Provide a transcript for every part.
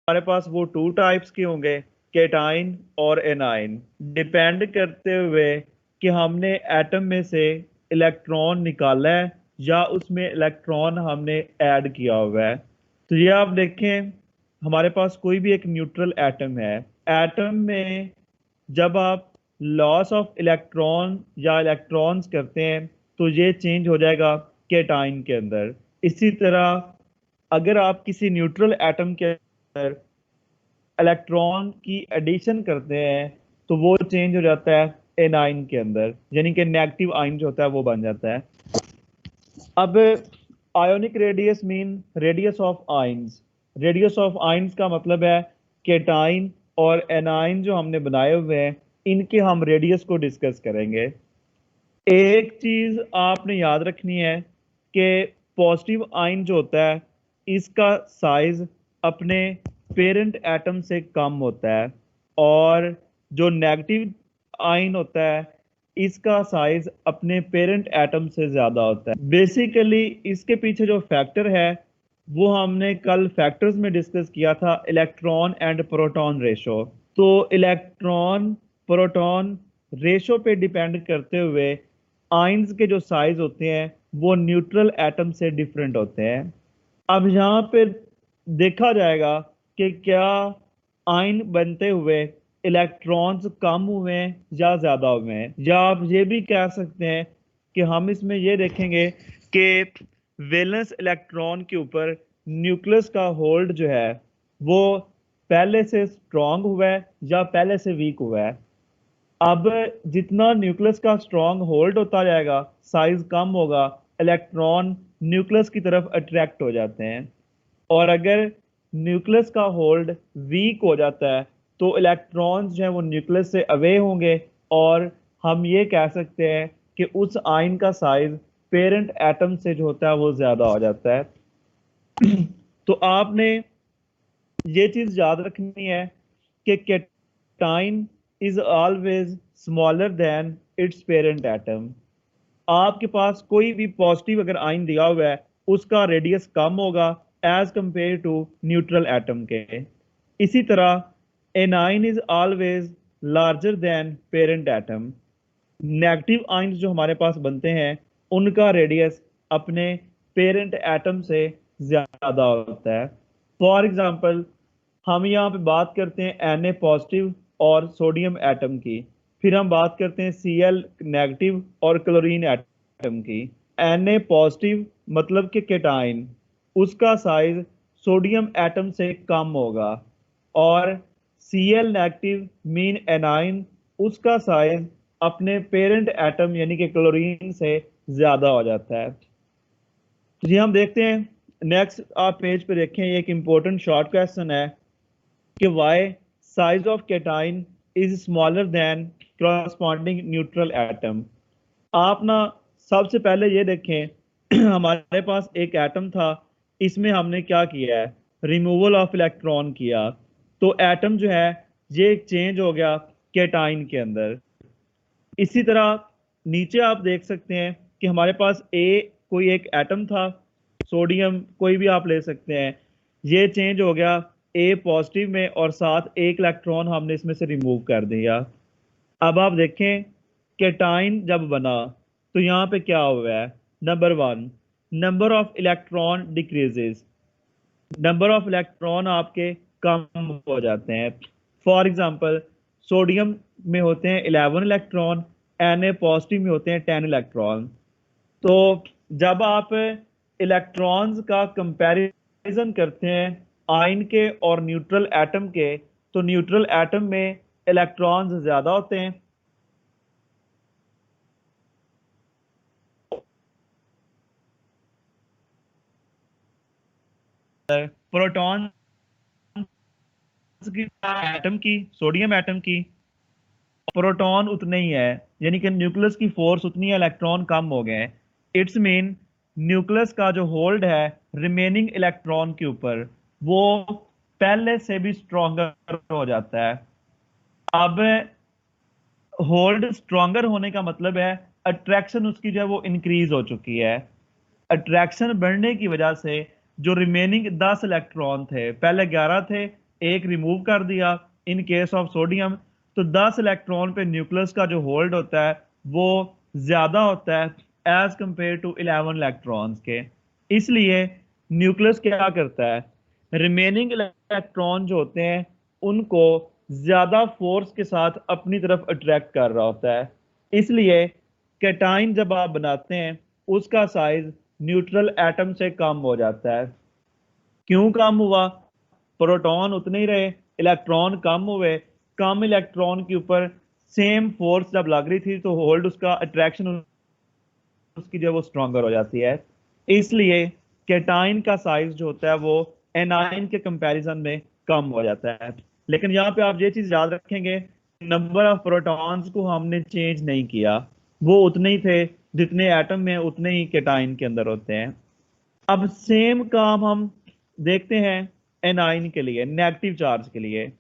हमारे पास वो two types के होंगे, केटाइन और एनाइन, डिपेंड करते हुए कि हमने एटम में से इलेक्ट्रॉन निकाला है या उसमें इलेक्ट्रॉन हमने ऐड किया हुआ है। तो ये आप देखें, हमारे पास कोई भी एक न्यूट्रल एटम है। एटम में जब आप लॉस ऑफ इलेक्ट्रॉन या इलेक्ट्रॉन्स करते हैं तो ये चेंज हो जाएगा केटाइन के अंदर। इसी तरह अगर आप किसी न्यूट्रल एटम के अंदर इलेक्ट्रॉन की एडिशन करते हैं तो वो चेंज हो जाता है एनाइन के अंदर, यानी कि नेगेटिव आयन जो होता है वो बन जाता है। अब ionic radius mean radius of ions. Radius of ions का मतलब है केटाइन और एनाइन जो हमने बनाए हुए हैं इनके हम रेडियस को डिस्कस करेंगे। एक चीज आपने याद रखनी है कि पॉजिटिव आयन जो होता है इसका साइज अपने पेरेंट एटम से कम होता है, और जो नेगेटिव आयन होता है इसका साइज अपने पेरेंट एटम से ज्यादा होता है। बेसिकली इसके पीछे जो फैक्टर है वो हमने कल फैक्टर्स में डिस्कस किया था, इलेक्ट्रॉन एंड प्रोटॉन रेशो। तो इलेक्ट्रॉन प्रोटॉन रेशो पे डिपेंड करते हुए आयंस के जो साइज होते हैं वो न्यूट्रल एटम से डिफरेंट होते हैं। अब यहाँ पे देखा जाएगा कि क्या आयन बनते हुए इलेक्ट्रॉन्स कम हुए हैं या ज्यादा हुए हैं, या आप ये भी कह सकते हैं कि हम इसमें ये देखेंगे कि वैलेंस इलेक्ट्रॉन के ऊपर न्यूक्लियस का होल्ड जो है वो पहले से स्ट्रांग हुआ है या पहले से वीक हुआ है। अब जितना न्यूक्लियस का स्ट्रांग होल्ड होता जाएगा साइज कम होगा, इलेक्ट्रॉन न्यूक्लियस की तरफ अट्रैक्ट हो जाते हैं। और अगर न्यूक्लियस का होल्ड वीक हो जाता है तो इलेक्ट्रॉन्स जो है वो न्यूक्लियस से अवे होंगे, और हम ये कह सकते हैं कि उस आयन का साइज पेरेंट एटम से जो होता है वो ज्यादा हो जाता है। तो आपने ये चीज याद रखनी है कि cation is always smaller than its parent atom. आपके पास कोई भी पॉजिटिव अगर आयन दिया हुआ है उसका रेडियस कम होगा as compare to neutral atom के। इसी तरह anion is always larger than parent atom. Negative ions जो हमारे पास बनते हैं उनका रेडियस अपने पेरेंट एटम से ज्यादा होता है। फॉर एग्जांपल हम यहाँ पे बात करते हैं Na पॉजिटिव और सोडियम एटम की, फिर हम बात करते हैं Cl नेगेटिव और क्लोरीन एटम की। Na पॉजिटिव मतलब कि केटाइन, उसका साइज सोडियम एटम से कम होगा, और Cl नेगेटिव मीन एनाइन, उसका साइज अपने पेरेंट एटम यानी कि क्लोरीन से ज्यादा हो जाता है। तो जी हम देखते हैं, नेक्स्ट आप पेज पे देखें, ये एक इंपॉर्टेंट शॉर्ट क्वेश्चन है कि why size of cation is smaller than corresponding neutral atom. आप ना सबसे पहले ये देखें हमारे पास एक एटम था, इसमें हमने क्या किया है, रिमूवल ऑफ इलेक्ट्रॉन किया, तो एटम जो है ये चेंज हो गया केटाइन के अंदर। इसी तरह नीचे आप देख सकते हैं कि हमारे पास ए कोई एक एटम था, सोडियम कोई भी आप ले सकते हैं, ये चेंज हो गया ए पॉजिटिव में, और साथ एक इलेक्ट्रॉन हमने इसमें से रिमूव कर दिया। अब आप देखें केटाइन जब बना तो यहाँ पे क्या हुआ है, number one, number of electron decreases, number of electron आपके कम हो जाते हैं। फॉर एग्जांपल सोडियम में होते हैं 11 इलेक्ट्रॉन, Na पॉजिटिव में होते हैं 10 इलेक्ट्रॉन। तो जब आप इलेक्ट्रॉन्स का कंपैरिजन करते हैं आयन के और न्यूट्रल एटम के, तो न्यूट्रल एटम में इलेक्ट्रॉन्स ज्यादा होते हैं, प्रोटॉन की एटम की, सोडियम एटम की प्रोटॉन उतने ही है, यानी कि न्यूक्लियस की फोर्स उतनी है, इलेक्ट्रॉन कम हो गए हैं। इट्स मीन न्यूक्लियस का जो होल्ड है रिमेनिंग इलेक्ट्रॉन के ऊपर वो पहले से भी स्ट्रॉन्गर हो जाता है। अब होल्ड स्ट्रॉन्गर होने का मतलब है अट्रैक्शन उसकी जो है वो इंक्रीज हो चुकी है। अट्रैक्शन बढ़ने की वजह से जो रिमेनिंग 10 इलेक्ट्रॉन थे, पहले 11 थे, एक रिमूव कर दिया इन केस ऑफ सोडियम, तो 10 इलेक्ट्रॉन पे न्यूक्लियस का जो होल्ड होता है वो ज्यादा होता है एज कंपेयर टू 11 इलेक्ट्रॉन्स के। इसलिए न्यूक्लियस क्या करता है, रिमेनिंग इलेक्ट्रॉन जो होते हैं उनको ज्यादा फोर्स के साथ अपनी तरफ अट्रैक्ट कर रहा होता है। इसलिए कैटाइन जब आप बनाते हैं उसका साइज न्यूट्रल एटम से कम हो जाता है। क्यों कम हुआ? प्रोटॉन उतने ही रहे, इलेक्ट्रॉन कम हुए। कम इलेक्ट्रॉन के ऊपर सेम फोर्स जब लग रही थी तो होल्ड उसका, अट्रैक्शन उसकी जो है वो स्ट्रांगर हो जाती है। इसलिए कैटाइन का साइज जो होता है वो एनाइन के कंपैरिजन में कम हो जाता है। लेकिन यहाँ पे आप ये चीज याद रखेंगे, नंबर ऑफ प्रोटॉन्स को हमने चेंज नहीं किया, वो उतने ही थे जितने एटम में उतने ही कैटाइन के अंदर होते हैं। अब सेम काम हम देखते हैं एनाइन के लिए, नेगेटिव चार्ज के लिए।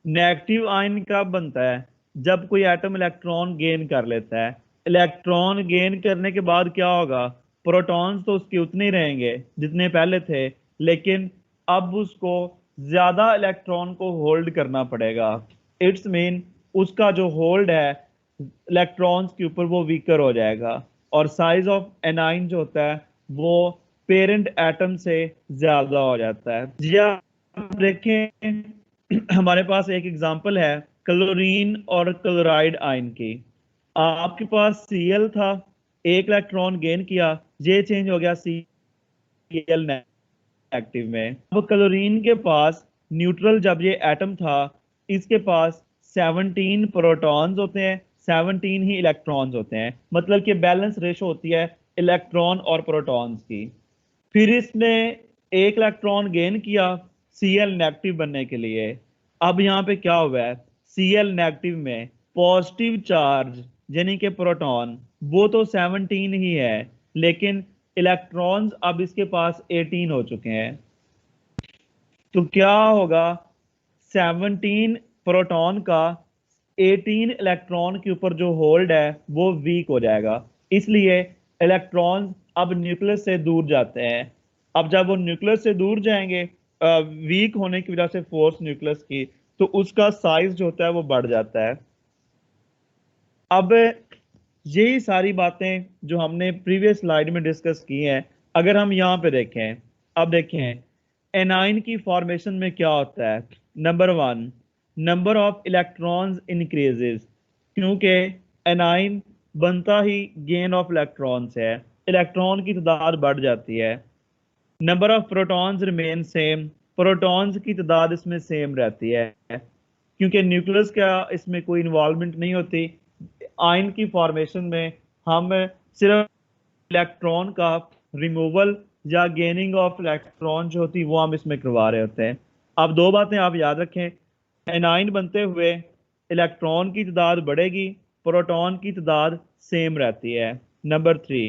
नेगेटिव आयन कब बनता है? जब कोई एटम इलेक्ट्रॉन गेन कर लेता है। इलेक्ट्रॉन गेन करने के बाद क्या होगा? प्रोटॉन्स तो उसके उतने ही रहेंगे जितने पहले थे, लेकिन अब उसको ज्यादा इलेक्ट्रॉन को होल्ड करना पड़ेगा। इट्स मीन उसका जो होल्ड है इलेक्ट्रॉन्स के ऊपर वो वीकर हो जाएगा, और साइज ऑफ एनाइन जो होता है वो पेरेंट एटम से ज्यादा हो जाता है। जी आप देखें हमारे पास एक एग्जांपल है क्लोरीन और क्लोराइड आयन की। आपके पास Cl था, एक इलेक्ट्रॉन गेन किया, ये चेंज हो गया Cl नेगेटिव में। अब क्लोरीन के पास न्यूट्रल जब ये एटम था, इसके पास 17 प्रोटॉन्स होते हैं, 17 ही इलेक्ट्रॉन्स होते हैं, मतलब कि बैलेंस रेशो होती है इलेक्ट्रॉन और प्रोटॉन्स की। फिर इसने एक इलेक्ट्रॉन गेन किया Cl नेगेटिव बनने के लिए। अब यहाँ पे क्या हुआ है, Cl नेगेटिव में पॉजिटिव चार्ज यानी कि प्रोटॉन वो तो 17 ही है, लेकिन इलेक्ट्रॉन्स अब इसके पास 18 हो चुके हैं। तो क्या होगा, 17 प्रोटॉन का 18 इलेक्ट्रॉन के ऊपर जो होल्ड है वो वीक हो जाएगा। इसलिए इलेक्ट्रॉन्स अब न्यूक्लियस से दूर जाते हैं। अब जब वो न्यूक्लियस से दूर जाएंगे, वीक होने की वजह से फोर्स न्यूक्लियस की, तो उसका साइज जो होता है वो बढ़ जाता है। अब यही सारी बातें जो हमने प्रीवियस स्लाइड में डिस्कस की हैं, अगर हम यहाँ पे देखें, अब देखें एनाइन की फॉर्मेशन में क्या होता है। Number one, number of electrons increases, क्योंकि एनाइन बनता ही गेन ऑफ इलेक्ट्रॉन से है, इलेक्ट्रॉन की तादाद बढ़ जाती है। Number of protons remain same, protons की तादाद इसमें सेम रहती है, क्योंकि न्यूक्लियस का इसमें कोई इन्वॉल्वमेंट नहीं होती। आयन की फॉर्मेशन में हम सिर्फ इलेक्ट्रॉन का रिमूवल या गेनिंग ऑफ इलेक्ट्रॉन जो होती है वो हम इसमें करवा रहे होते हैं। अब दो बातें आप याद रखें, एनाइन बनते हुए इलेक्ट्रॉन की तादाद बढ़ेगी, प्रोटॉन की तादाद सेम रहती है। Number three,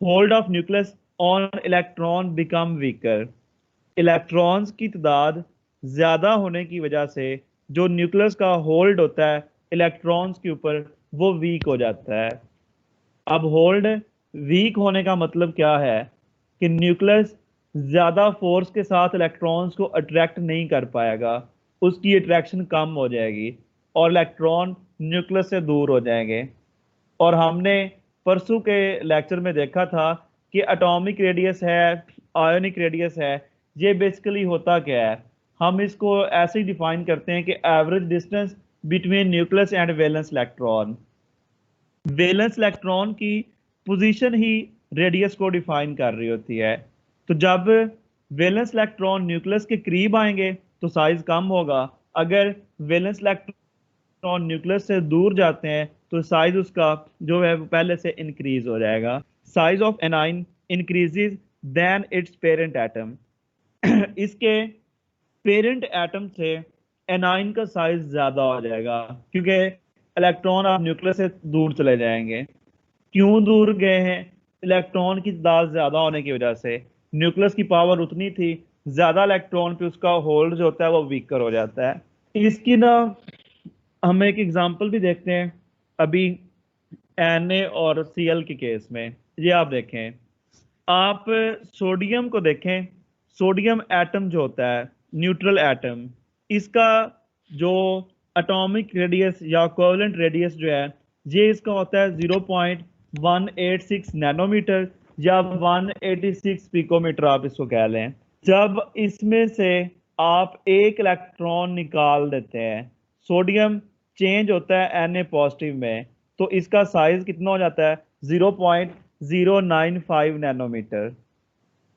hold of nucleus on electron become weaker, electrons की तादाद ज्यादा होने की वजह से जो न्यूक्लियस का होल्ड होता है इलेक्ट्रॉन्स के ऊपर वो वीक हो जाता है। अब होल्ड वीक होने का मतलब क्या है कि न्यूक्लियस ज्यादा फोर्स के साथ इलेक्ट्रॉन्स को अट्रैक्ट नहीं कर पाएगा, उसकी अट्रैक्शन कम हो जाएगी और इलेक्ट्रॉन न्यूक्लियस से दूर हो जाएंगे। और हमने परसों के लेक्चर में देखा था कि एटॉमिक रेडियस है, आयोनिक रेडियस है, ये बेसिकली होता क्या है। हम इसको ऐसे ही डिफाइन करते हैं कि average distance between nucleus and valence electron. Valence electron की पोजीशन ही रेडियस को डिफाइन कर रही होती है। तो जब वैलेंस इलेक्ट्रॉन न्यूक्लियस के करीब आएंगे तो साइज कम होगा, अगर वैलेंस इलेक्ट्रॉन न्यूक्लियस से दूर जाते हैं तो साइज उसका जो है वो पहले से इंक्रीज हो जाएगा। Size of anion increases than its parent atom, इसके पेरेंट एटम से एनाइन का साइज ज्यादा हो जाएगा, क्योंकि इलेक्ट्रॉन आप न्यूक्लियस से दूर चले जाएंगे। क्यों दूर गए हैं? इलेक्ट्रॉन की तादाद ज्यादा होने की वजह से। न्यूक्लियस की पावर उतनी थी, ज्यादा इलेक्ट्रॉन पे उसका होल्ड जो होता है वो वीकर हो जाता है। इसकी ना हम एक एग्जांपल भी देखते हैं अभी Na और Cl के केस में। ये आप देखें, आप सोडियम को देखें, सोडियम एटम जो होता है न्यूट्रल एटम, इसका जो एटॉमिक रेडियस या कोवेलेंट रेडियस जो है, ये इसका होता है 0.186 नैनोमीटर या 186 पिकोमीटर, आप इसको कह लें। जब इसमें से आप एक इलेक्ट्रॉन निकाल देते हैं, सोडियम चेंज होता है Na पॉजिटिव में, तो इसका साइज कितना हो जाता है 0.095 नैनोमीटर।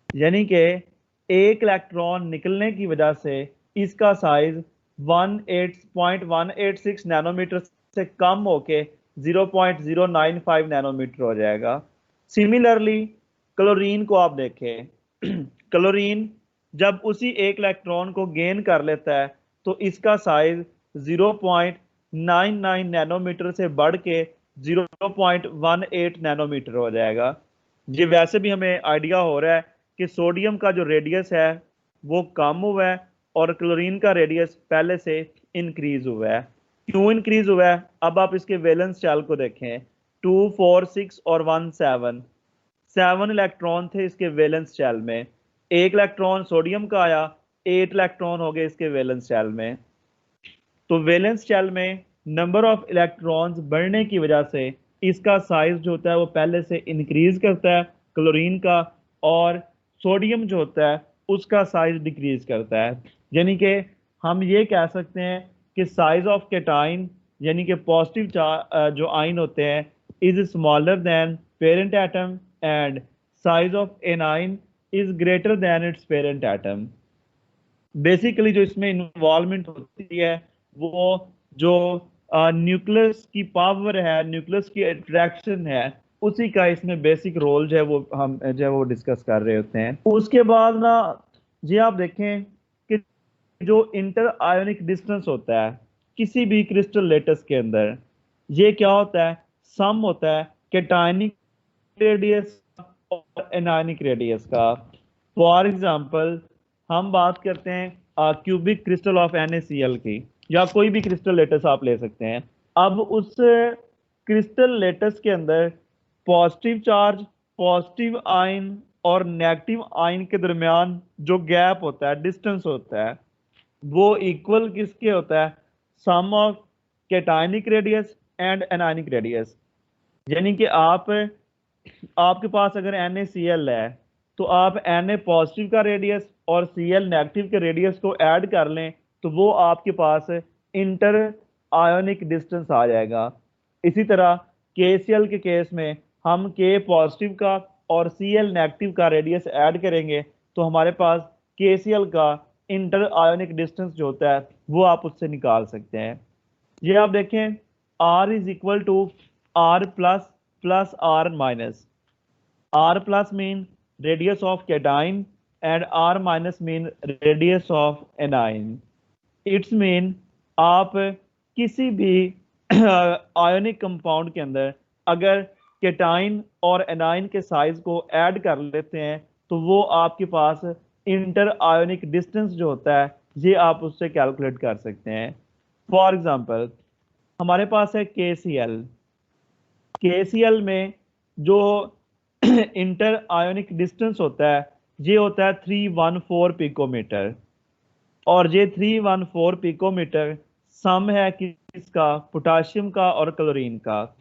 यानी कि एक इलेक्ट्रॉन निकलने की वजह से इसका साइज 18.186 नैनोमीटर से कम होके 0.095 नैनोमीटर हो जाएगा। सिमिलरली क्लोरीन को आप देखें, क्लोरीन जब उसी एक इलेक्ट्रॉन को गेन कर लेता है तो इसका साइज 0.99 नैनोमीटर से बढ़ के 0.18 नैनोमीटर हो जाएगा। ये वैसे भी हमें आइडिया हो रहा है कि सोडियम का जो रेडियस है वो कम हुआ है और क्लोरीन का रेडियस पहले से इंक्रीज हुआ है। क्यों इंक्रीज हुआ है? अब आप इसके वैलेंस शेल को देखें, 2, 4, 6 और 1, 7 इलेक्ट्रॉन थे इसके वैलेंस शेल में। एक इलेक्ट्रॉन सोडियम का आया, 8 इलेक्ट्रॉन हो गए इसके वैलेंस शेल में। तो वैलेंस शेल में नंबर ऑफ इलेक्ट्रॉन्स बढ़ने की वजह से इसका साइज जो होता है वो पहले से इंक्रीज करता है क्लोरीन का, और सोडियम जो होता है उसका साइज डिक्रीज करता है। यानी कि हम ये कह सकते हैं कि साइज ऑफ केटाइन यानी कि पॉजिटिव जो आयन होते हैं is smaller then parent atom, and size of A9 is greater than its parent atom. Basically जो इसमें इन्वॉल्वमेंट होती है वो जो न्यूक्लियस की पावर है, न्यूक्लियस की अट्रैक्शन है, उसी का इसमें बेसिक रोल जो है वो हम जो है वो डिस्कस कर रहे होते हैं। उसके बाद ना जी आप देखें कि जो इंटर आयोनिक डिस्टेंस होता है किसी भी क्रिस्टल लेटस के अंदर, ये क्या होता है? सम होता है कैटायनिक रेडियस और एनायनिक रेडियस का। फॉर एग्जांपल हम बात करते हैं क्यूबिक क्रिस्टल ऑफ NaCl की, या कोई भी क्रिस्टल लेटस आप ले सकते हैं। अब उस क्रिस्टल लेटस के अंदर पॉजिटिव चार्ज, पॉजिटिव आयन और नेगेटिव आयन के दरमियान जो गैप होता है, डिस्टेंस होता है, वो इक्वल किसके होता है? Sum of cationic radius and anionic radius. यानी कि आपके पास अगर NaCl है तो आप Na पॉजिटिव का रेडियस और Cl नेगेटिव के रेडियस को ऐड कर लें तो वो आपके पास इंटर आयोनिक डिस्टेंस आ जाएगा। इसी तरह KCl के केस में हम K पॉजिटिव का और Cl नेगेटिव का रेडियस ऐड करेंगे तो हमारे पास KCl का इंटर आयोनिक डिस्टेंस जो होता है वो आप उससे निकाल सकते हैं। ये आप देखें, R is equal to R plus plus R minus. R plus mean radius of cation and R minus mean radius of anion. It's mean आप किसी भी आयोनिक कंपाउंड के अंदर अगर केटाइन और एनाइन के साइज को ऐड कर लेते हैं तो वो आपके पास इंटर आयोनिक डिस्टेंस जो होता है ये आप उससे कैलकुलेट कर सकते हैं। फॉर एग्जांपल हमारे पास है KCl। KCl में जो इंटर आयोनिक डिस्टेंस होता है ये होता है 314 पिकोमीटर, और ये 314 पिकोमीटर सम है किसका? पोटाशियम का और क्लोरीन का।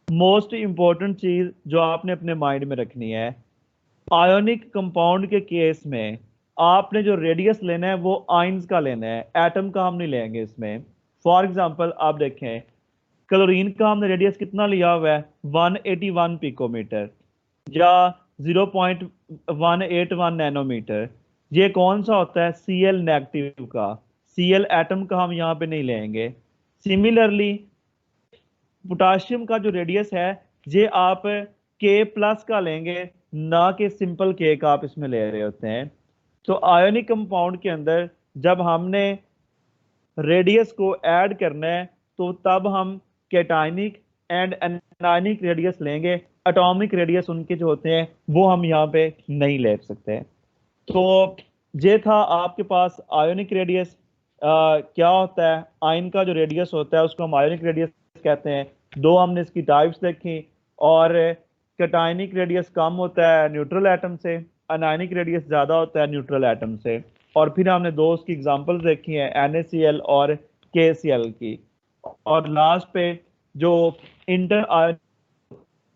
मोस्ट इंपॉर्टेंट चीज जो आपने अपने माइंड में रखनी है, आयोनिक कंपाउंड के केस में आपने जो रेडियस लेना है वो आयंस का लेना है, एटम का हम नहीं लेंगे इसमें। फॉर एग्जांपल आप देखें, क्लोरीन का हमने रेडियस कितना लिया हुआ है? 181 पिकोमीटर या 0.181 नैनोमीटर। ये कौन सा होता है? Cl नेगेटिव का। Cl एटम का हम यहाँ पे नहीं लेंगे। सिमिलरली पोटाशियम का जो रेडियस है ये आप K प्लस का लेंगे, ना कि सिंपल K का आप इसमें ले रहे होते हैं। तो आयोनिक कंपाउंड के अंदर जब हमने रेडियस को ऐड करना है तो तब हम कैटायनिक एंड एनायनिक रेडियस लेंगे। एटॉमिक रेडियस उनके जो होते हैं वो हम यहाँ पे नहीं ले सकते। तो ये था आपके पास आयोनिक रेडियस क्या होता है। आयन का जो रेडियस होता है उसको हम आयोनिक रेडियस कहते हैं। दो हमने इसकी टाइप्स देखी, और कैटायनिक रेडियस कम होता है न्यूट्रल एटम से, अनायनिक रेडियस ज्यादा होता है न्यूट्रल एटम से। और फिर हमने दो उसकी एग्जांपल्स देखी हैं, NaCl और KCl की। और लास्ट पे जो इंटर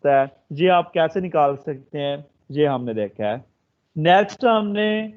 है ये आप कैसे निकाल सकते हैं ये हमने देखा है। नेक्स्ट हमने